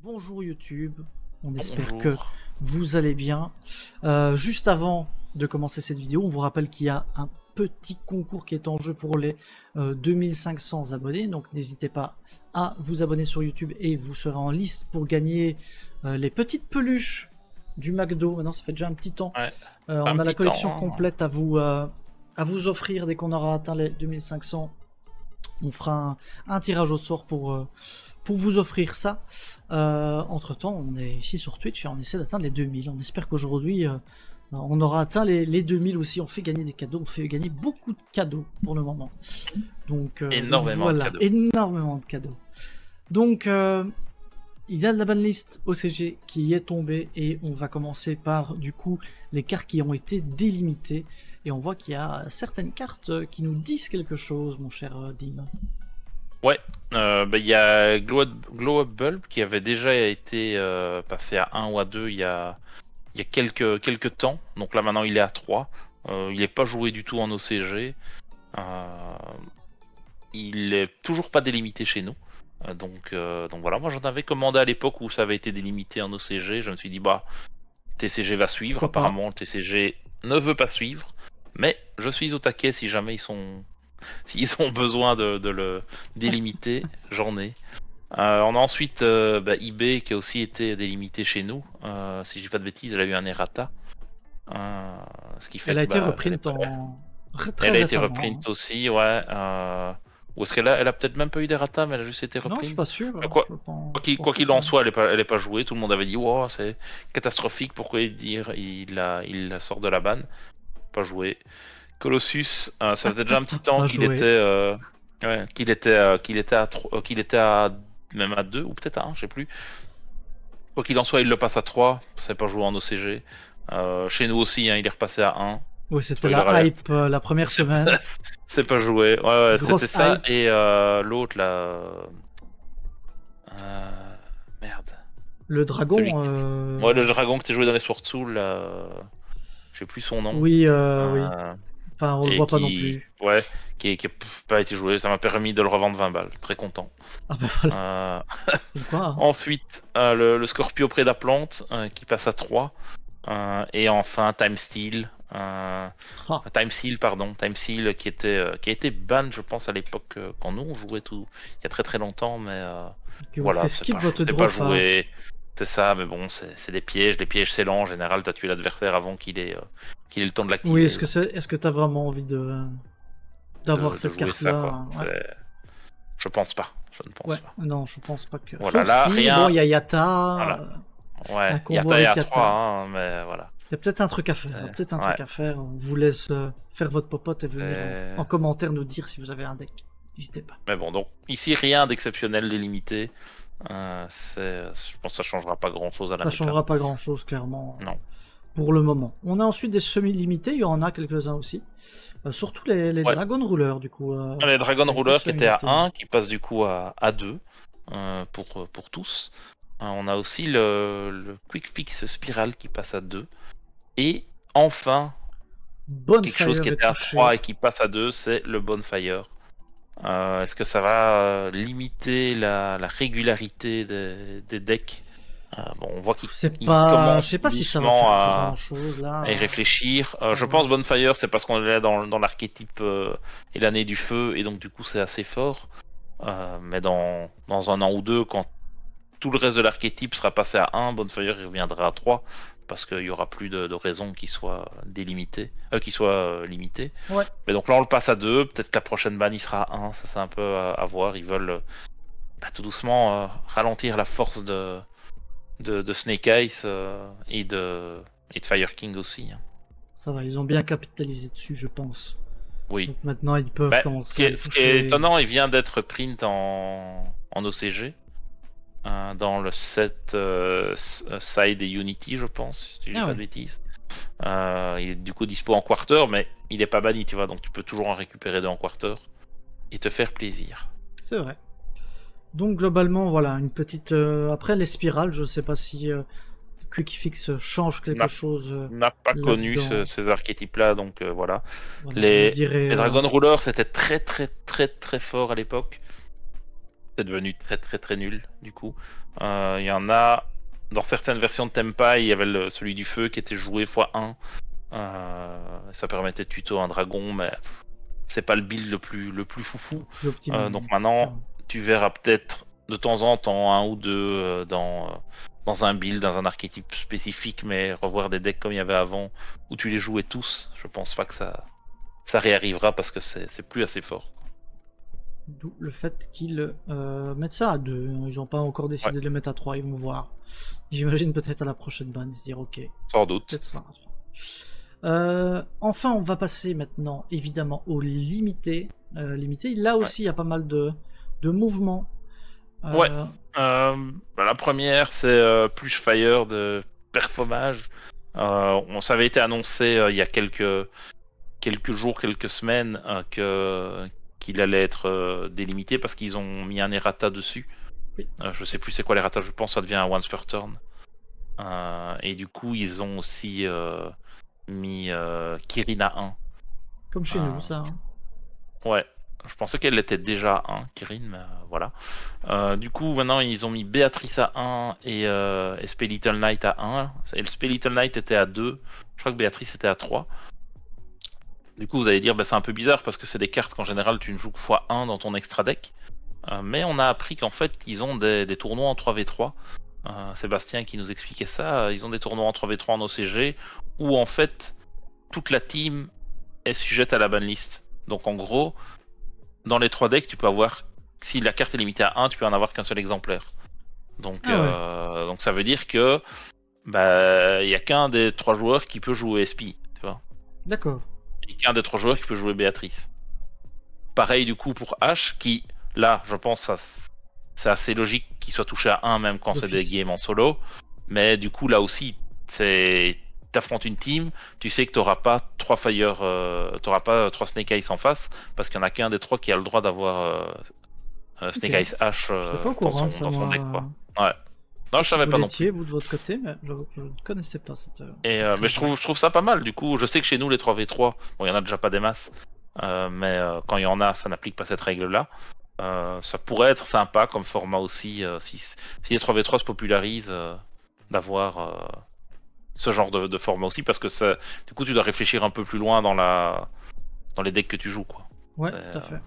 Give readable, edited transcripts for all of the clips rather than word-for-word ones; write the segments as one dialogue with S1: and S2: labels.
S1: Bonjour YouTube, on espère
S2: Bonjour.
S1: que vous allez bien. Juste avant de commencer cette vidéo, on vous rappelle qu'il y a un petit concours qui est en jeu pour les 2500 abonnés. Donc n'hésitez pas à vous abonner sur YouTube et vous serez en liste pour gagner les petites peluches du McDo. Maintenant ça fait déjà un petit temps.
S2: Ouais,
S1: On a la collection
S2: temps, hein.
S1: complète à vous offrir dès qu'on aura atteint les 2500. On fera un tirage au sort pour vous offrir ça. Entre temps, on est ici sur Twitch et on essaie d'atteindre les 2000. On espère qu'aujourd'hui, on aura atteint les 2000 aussi. On fait gagner des cadeaux, on fait gagner beaucoup de cadeaux pour le moment. Donc,
S2: Énormément de cadeaux.
S1: énormément de cadeaux. Donc, il y a de la banlist OCG qui est tombée et on va commencer par du coup les cartes qui ont été délimitées. Et on voit qu'il y a certaines cartes qui nous disent quelque chose, mon cher Dim.
S2: Ouais, il y a Glow Up Bulb qui avait déjà été passé à 1 ou à 2 il y a quelques temps. Donc là maintenant il est à 3. Il n'est pas joué du tout en OCG. Il est toujours pas délimité chez nous. Donc voilà, moi j'en avais commandé à l'époque où ça avait été délimité en OCG. Je me suis dit bah TCG va suivre.
S1: Pourquoi pas.
S2: Apparemment le TCG ne veut pas suivre. Mais je suis au taquet si jamais s'ils ont besoin de le délimiter, j'en ai. On a ensuite eBay qui a aussi été délimité chez nous. Si je dis pas de bêtises, elle a eu un errata. Ce qui fait
S1: Elle a été
S2: que,
S1: reprint très
S2: elle a été
S1: récemment.
S2: reprint aussi, ouais. Ou est-ce qu'elle a peut-être même pas eu d'errata, mais elle a juste été reprint.
S1: Non, je suis pas sûr.
S2: Quoi qu'il en soit, elle est pas jouée. Tout le monde avait dit, wow, c'est catastrophique. Pourquoi il la sort de la banne? Pas joué. Colossus, ça faisait déjà un petit temps qu'il était à même à 2 ou peut-être à 1, je sais plus. Quoi qu'il en soit, il le passe à 3, c'est pas joué en OCG. Chez nous aussi, hein, il est repassé à 1.
S1: Oui, c'était la hype la première semaine.
S2: C'est pas joué. Ouais,
S1: Grosse
S2: c'était ça.
S1: hype.
S2: Et l'autre là. Merde.
S1: Le dragon.
S2: Ouais, le dragon que t'es joué dans les Sword Soul, là. Je sais plus son nom.
S1: Oui, oui. Enfin, on le voit pas non plus.
S2: Ouais, qui a pas été joué. Ça m'a permis de le revendre 20 balles. Très content.
S1: Ah bah voilà. Quoi, hein.
S2: Ensuite, le Scorpio Prédaplante qui passe à 3. Et enfin, Time Steel. Time Seal qui a été ban, je pense, à l'époque quand nous on jouait tout. Il y a très longtemps, mais voilà, c'est pas joué. C'est ça, mais bon, c'est des pièges. Les pièges, c'est lent. En général, t'as tué l'adversaire avant qu'il ait le temps de l'activer.
S1: Oui, est-ce que t'as vraiment envie d'avoir cette carte-là?
S2: Ouais. Je pense pas. Je ne pense pas.
S1: Non, je pense pas que.
S2: Voilà,
S1: sauf
S2: là,
S1: si,
S2: rien.
S1: Bon, il y a Yata.
S2: Voilà. Ouais,
S1: un combo avec
S2: Yata,
S1: Yata.
S2: 3, hein, mais voilà.
S1: Il y a peut-être un truc à faire. On vous laisse faire votre popote et venir en commentaire nous dire si vous avez un deck. N'hésitez pas.
S2: Mais bon, donc ici rien d'exceptionnel, délimité. Je pense que ça changera pas grand-chose à la
S1: Ça changera pas grand-chose, clairement.
S2: Non.
S1: Pour le moment. On a ensuite des semi-limités, il y en a quelques-uns aussi. Surtout les Dragon Ruler, du coup.
S2: Les Dragon Ruler qui étaient à 1, qui passent du coup à 2 pour tous. On a aussi le Quick Fix Spiral qui passe à 2. Et enfin, quelque chose qui était à 3 et qui passe à 2, c'est le Bonfire. Est-ce que ça va limiter la régularité des decks? Bon, on voit qu'il
S1: commence je sais pas si ça va faire grand-chose là.
S2: À y réfléchir. Je pense Bonfire, c'est parce qu'on est là dans l'archétype et l'année du feu, et donc du coup c'est assez fort. Mais dans un an ou deux, quand tout le reste de l'archétype sera passé à 1, Bonfire il reviendra à 3, parce qu'il y aura plus de raison qu'il soit limité.
S1: Ouais.
S2: Mais donc là on le passe à 2, peut-être que la prochaine ban il sera à 1, ça c'est un peu à voir. Ils veulent tout doucement ralentir la force de Snake Eyes et de Fire King aussi.
S1: Ça va, ils ont bien capitalisé dessus, je pense.
S2: Oui.
S1: Donc maintenant ils peuvent commencer.
S2: Ce qui est étonnant, il vient d'être print en OCG. Dans le set Side et Unity, je pense, si je dis pas de bêtises. Il est du coup dispo en quarter, mais il est pas banni, tu vois, donc tu peux toujours en récupérer 2 en quarter et te faire plaisir.
S1: C'est vrai. Donc globalement, voilà, une petite. Après les spirales, je sais pas si Quick Fix change quelque chose.
S2: N'a pas connu ces archétypes-là, donc voilà.
S1: Les
S2: Dragon Ruler, c'était très fort à l'époque. c'est devenu très très très nul du coup. Il y en a dans certaines versions de Tempai, il y avait celui du feu qui était joué x1. Ça permettait de tuto un dragon, mais c'est pas le build le plus foufou.
S1: Plus optimal.
S2: Donc maintenant, tu verras peut-être de temps en temps un ou deux dans un build, dans un archétype spécifique, mais revoir des decks comme il y avait avant, où tu les jouais tous, je pense pas que ça réarrivera parce que c'est plus assez fort.
S1: D'où le fait qu'ils mettent ça à 2. Ils n'ont pas encore décidé de le mettre à 3, ils vont voir. J'imagine peut-être à la prochaine ban, ils se dire ok.
S2: Sans doute.
S1: Peut-être ça à 3. Enfin, on va passer maintenant évidemment au limité. Limité, là aussi il y a pas mal de mouvements.
S2: Ouais. La première, c'est Plush Fire de Perfomage. On s'avait été annoncé il y a quelques jours, quelques semaines qu'il allait être délimité parce qu'ils ont mis un errata dessus.
S1: Oui.
S2: Je sais plus c'est quoi l'errata, je pense que ça devient un once per turn. Et du coup, ils ont aussi mis Kirin à 1.
S1: Comme chez nous, ça. Hein.
S2: Ouais. Je pensais qu'elle était déjà à 1, Kirin, mais voilà. Du coup, maintenant, ils ont mis Béatrice à 1 et Spell Little Knight à 1. Et le Spell Little Knight était à 2. Je crois que Béatrice était à 3. Du coup, vous allez dire, c'est un peu bizarre parce que c'est des cartes qu'en général, tu ne joues que x1 dans ton extra deck. Mais on a appris qu'en fait, ils ont des tournois en 3v3. Sébastien qui nous expliquait ça. Ils ont des tournois en 3v3 en OCG où en fait, toute la team est sujette à la banlist. Donc en gros, dans les 3 decks, tu peux avoir, si la carte est limitée à 1, tu peux en avoir qu'un seul exemplaire. Donc, donc ça veut dire que il y a qu'un des 3 joueurs qui peut jouer SP, tu vois.
S1: D'accord.
S2: Et qu'un des 3 joueurs qui peut jouer Béatrice. Pareil du coup pour H, qui là, je pense, c'est assez logique qu'il soit touché à 1 même quand c'est des games en solo. Mais du coup là aussi, t'affrontes une team, tu sais que t'auras pas 3 Fire, t'auras pas 3 Snake Eyes en face, parce qu'il y en a qu'un des 3 qui a le droit d'avoir Snake Eyes H dans son deck, quoi. Ouais. Non, je savais pas non plus.
S1: Vous de votre côté, mais je ne connaissais pas cette.
S2: Mais je trouve ça pas mal. Du coup, je sais que chez nous les 3v3, bon, il y en a déjà pas des masses, mais quand il y en a, ça n'applique pas cette règle-là. Ça pourrait être sympa comme format aussi, si les 3v3 se popularisent, d'avoir ce genre de format aussi, parce que du coup tu dois réfléchir un peu plus loin dans les decks que tu joues, quoi.
S1: Ouais, tout à fait.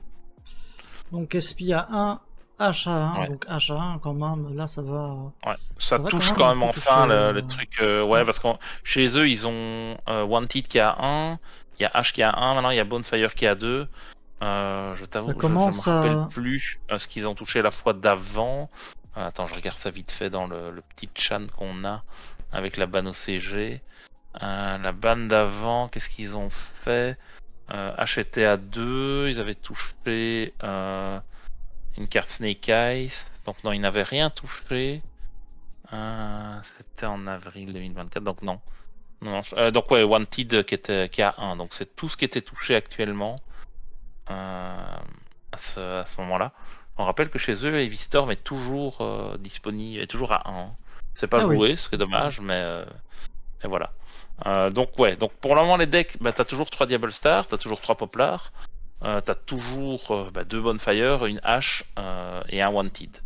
S1: Donc SP à 1, H à 1, donc H à 1 quand même, là ça va.
S2: Ouais, ça touche quand même enfin le truc, ouais, parce que chez eux ils ont Wanted qui est à 1, il y a H qui est à 1, maintenant il y a Bonefire qui est à 2. Je t'avoue, je me rappelle plus ce qu'ils ont touché la fois d'avant. Attends, je regarde ça vite fait dans le petit chan qu'on a avec la ban OCG. La ban d'avant, qu'est-ce qu'ils ont fait? H était à 2, ils avaient touché une carte Snake Eyes. Donc non, ils n'avaient rien touché. C'était en avril 2024, donc non. Donc ouais, Wanted qui est à 1. Donc c'est tout ce qui était touché actuellement à ce moment-là. On rappelle que chez eux, Heavy Storm est toujours disponible, est toujours à 1. C'est pas joué, ce qui est dommage, mais voilà. Donc ouais, donc pour le moment les decks, t'as toujours 3 Diablo Star, t'as toujours 3 Poplar, t'as toujours 2 Bonfire, une Hache et un Wanted.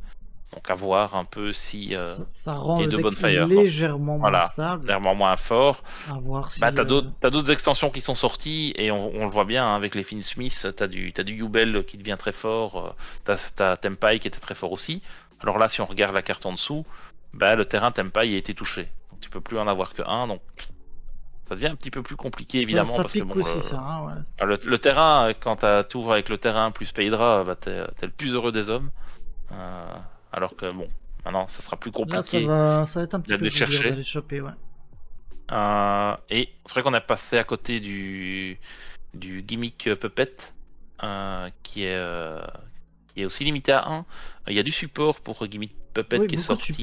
S2: Donc à voir un peu si
S1: ça rend
S2: les 2 Bonfire
S1: légèrement moins stable,
S2: légèrement moins fort.
S1: À voir si
S2: t'as d'autres extensions qui sont sorties et on le voit bien hein, avec les Finsmith, t'as du Yubel qui devient très fort, t'as Tempai qui était très fort aussi. Alors là si on regarde la carte en dessous, le terrain Tempai a été touché. Donc tu peux plus en avoir que 1, donc ça devient un petit peu plus compliqué évidemment
S1: ça
S2: parce que bon,
S1: aussi, ça, hein, ouais.
S2: le terrain, quand tu ouvres avec le terrain plus Paydra, t'es le plus heureux des hommes. Alors que bon, maintenant ça sera plus compliqué.
S1: Là, ça va être un petit peu plus
S2: cher
S1: d'aller choper, ouais.
S2: Et c'est vrai qu'on a passé à côté du gimmick Puppet qui est aussi limité à 1. Il y a du support pour gimmick Puppet qui est sorti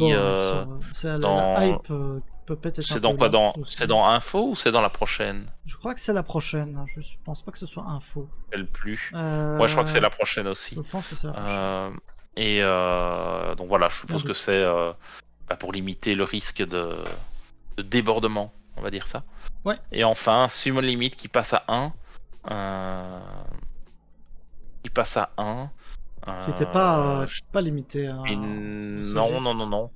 S1: c'est la hype Puppet est
S2: c'est dans quoi c'est dans Info ou c'est dans la prochaine?
S1: Je crois que c'est la prochaine, je pense pas que ce soit Info.
S2: Plus. Ouais, je crois que c'est la prochaine aussi.
S1: Je pense que c'est la prochaine.
S2: Et donc voilà, je suppose que c'est pour limiter le risque de débordement, on va dire ça.
S1: Ouais.
S2: Et enfin, Summon Limit qui passe à 1.
S1: C'était pas limité au CG.
S2: Non, non, non, non.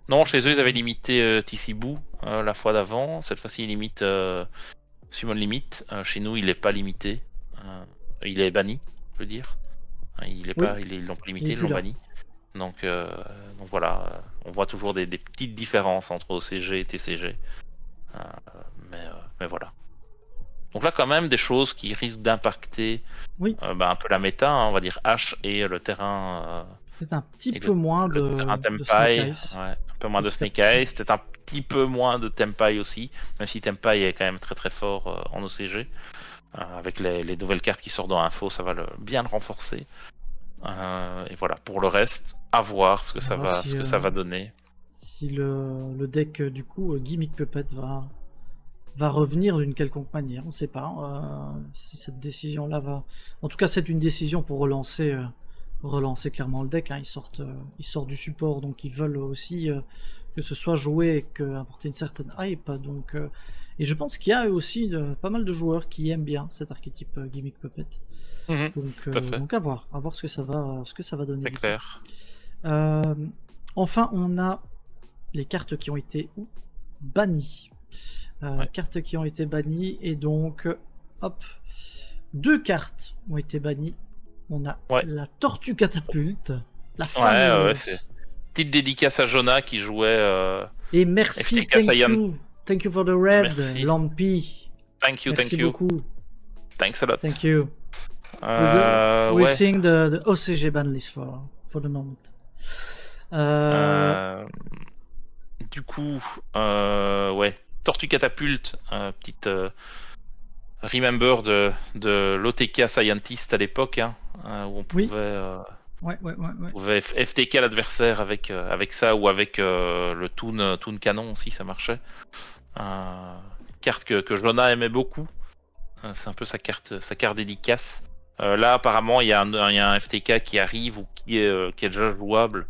S2: Non, chez eux, ils avaient limité Tissibou la fois d'avant. Cette fois-ci, ils limitent Summon Limit. Chez nous, il est pas limité. Il est banni, je veux dire. Il est
S1: Oui.
S2: pas, ils l'ont pas limité,
S1: Il est
S2: ils
S1: plus
S2: l'ont
S1: là.
S2: banni. Donc voilà, on voit toujours des petites différences entre OCG et TCG. Mais voilà. Donc là, quand même, des choses qui risquent d'impacter
S1: Oui,
S2: un peu la méta, hein, on va dire H et le terrain.
S1: peut-être un petit
S2: Et
S1: peu moins
S2: le terrain
S1: de Snake
S2: Tempai,
S1: Eyes.
S2: ouais, un peu moins de
S1: Petit à
S2: Snake
S1: petit.
S2: Eyes, peut-être un petit peu moins de Tempai aussi, même si Tempai est quand même très très fort en OCG. Avec les nouvelles cartes qui sortent dans Info, ça va bien le renforcer. Et voilà, pour le reste, à voir ce que
S1: On verra
S2: ce que ça va donner.
S1: si le deck, du coup, Gimmick Puppet va revenir d'une quelconque manière. On ne sait pas si cette décision-là va... En tout cas, c'est une décision pour relancer clairement le deck. Hein. Ils sortent du support, donc ils veulent aussi que ce soit joué et apporter une certaine hype. Donc, et je pense qu'il y a aussi pas mal de joueurs qui aiment bien cet archétype Gimmick Puppet.
S2: Tout à fait.
S1: Donc à voir ce que ça va donner.
S2: C'est clair.
S1: Enfin, on a les cartes qui ont été bannies. Cartes qui ont été bannies, et donc hop, 2 cartes ont été bannies. On a la Tortue Catapulte, la fameuse.
S2: Petite dédicace à Jonah qui jouait.
S1: Et merci, thank you for the red, Lampy. Merci beaucoup.
S2: Thanks a lot.
S1: Thank you. We're seeing the OCG ban list for the moment.
S2: Du coup, Tortue Catapulte, petite remember de l'OTK Scientist à l'époque, hein, où on pouvait, pouvait FTK l'adversaire avec ça, ou avec le Toon Canon aussi, ça marchait. Carte que Jonah aimait beaucoup. C'est un peu sa carte dédicace. Là, apparemment, il y a un FTK qui arrive ou qui est déjà jouable.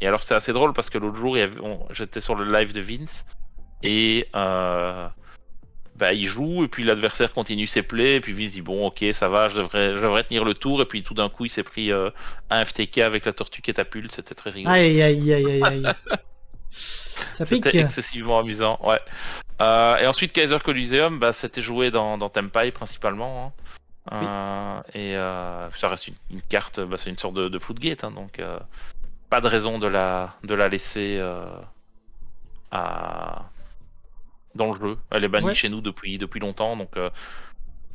S2: Et alors, c'est assez drôle parce que l'autre jour, j'étais sur le live de Vince et il joue, et puis l'adversaire continue ses plays, et puis Vince dit bon, ok, ça va, je devrais tenir le tour, et puis tout d'un coup, il s'est pris un FTK avec la Tortue Catapulte. C'était très rigolo.
S1: Aïe.
S2: C'était excessivement amusant, ouais. Et ensuite, Kaiser Coliseum, c'était joué dans Tempai principalement. Hein. Et ça reste une carte, c'est une sorte de Floodgate, hein, donc pas de raison de la laisser dans le jeu. Elle est bannie chez nous depuis longtemps, donc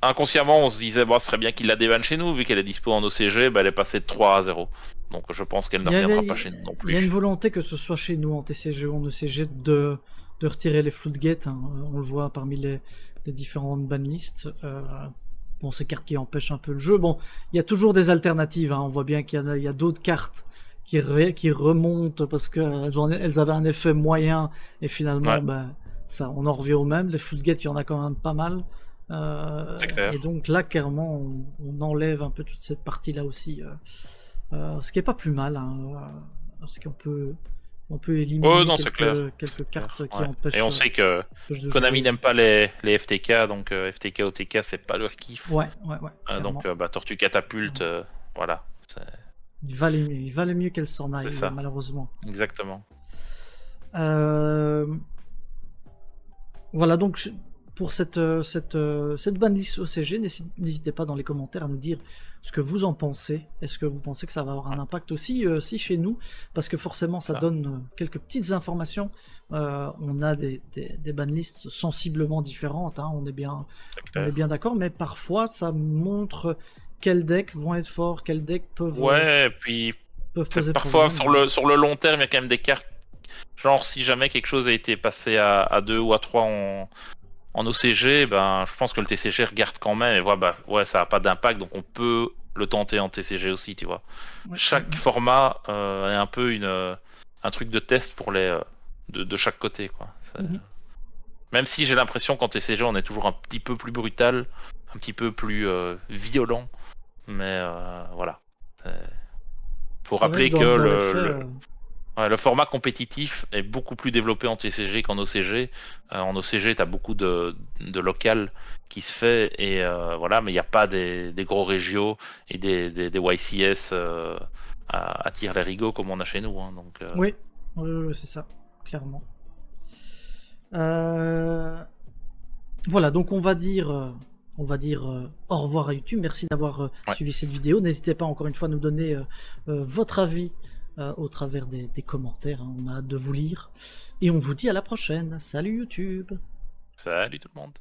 S2: inconsciemment on se disait ce serait bien qu'il la débanne chez nous, vu qu'elle est dispo en OCG, elle est passée de 3-0. Donc je pense qu'elle ne reviendra pas chez nous non plus.
S1: Il y a une volonté que ce soit chez nous en TCG ou en ECG de retirer les Floodgates, hein. On le voit parmi les différentes banlists. Ces cartes qui empêchent un peu le jeu. Bon, il y a toujours des alternatives, hein. On voit bien qu'il y a d'autres cartes qui remontent parce qu'elles avaient un effet moyen, et finalement ça, on en revient au même. Les Floodgates, il y en a quand même pas mal. Et donc là, clairement, on enlève un peu toute cette partie-là aussi. Ce qui est pas plus mal, hein, parce qu'on peut éliminer quelques cartes qui empêchent.
S2: Et on sait que Konami n'aime pas les FTK, donc FTK OTK c'est pas leur kiff.
S1: Ouais.
S2: Donc Tortue Catapulte, voilà.
S1: Il valait mieux qu'elle s'en aille, malheureusement.
S2: Exactement.
S1: Voilà, donc pour cette banlist OCG, n'hésitez pas dans les commentaires à nous dire ce que vous en pensez. Est-ce que vous pensez que ça va avoir un impact aussi chez nous? Parce que forcément, ça donne quelques petites informations. On a des banlists sensiblement différentes, hein, on est bien d'accord, mais parfois ça montre quels decks vont être forts, quels decks peuvent
S2: puis
S1: poser
S2: parfois
S1: problème.
S2: sur le long terme, il y a quand même des cartes, genre si jamais quelque chose a été passé à 2 ou à 3 en OCG, je pense que le TCG regarde quand même et voit ça n'a pas d'impact, donc on peut le tenter en TCG aussi, tu vois. Chaque format est un peu un truc de test pour de chaque côté, quoi. Même si j'ai l'impression qu'en TCG on est toujours un petit peu plus brutal, un petit peu plus violent, mais voilà. Faut rappeler que Ouais, le format compétitif est beaucoup plus développé en TCG qu'en OCG. En OCG, tu as beaucoup de local qui se fait, et voilà, mais il n'y a pas des gros régios et des YCS à tirer les rigots comme on a chez nous. Hein, donc,
S1: Oui, c'est ça, clairement. Voilà, donc on va dire au revoir à YouTube. Merci d'avoir suivi cette vidéo. N'hésitez pas encore une fois à nous donner votre avis au travers des commentaires. Hein. On a hâte de vous lire. Et on vous dit à la prochaine. Salut YouTube.
S2: Salut tout le monde.